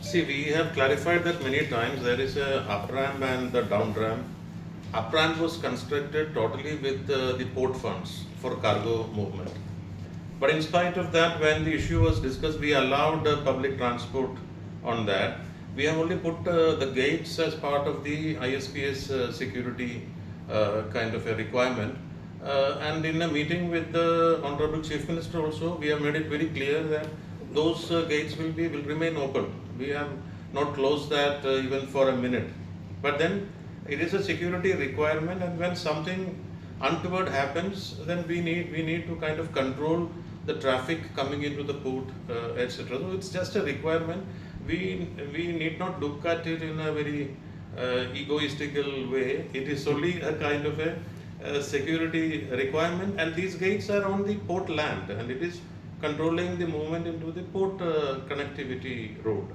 See, we have clarified that many times. There is a up ramp and the down ramp. Up ramp was constructed totally with the port funds for cargo movement. But in spite of that, when the issue was discussed, we allowed public transport on that. We have only put the gates as part of the ISPS security kind of a requirement. And in a meeting with the Honorable Chief Minister also, we have made it very clear that those gates will remain open. We have not closed that even for a minute. But then it is a security requirement, and when something untoward happens, then we need to kind of control the traffic coming into the port, etc. So it's just a requirement. We need not look at it in a very egoistical way. It is only a kind of a security requirement, and these gates are on the port land, and it is controlling the movement into the port connectivity road.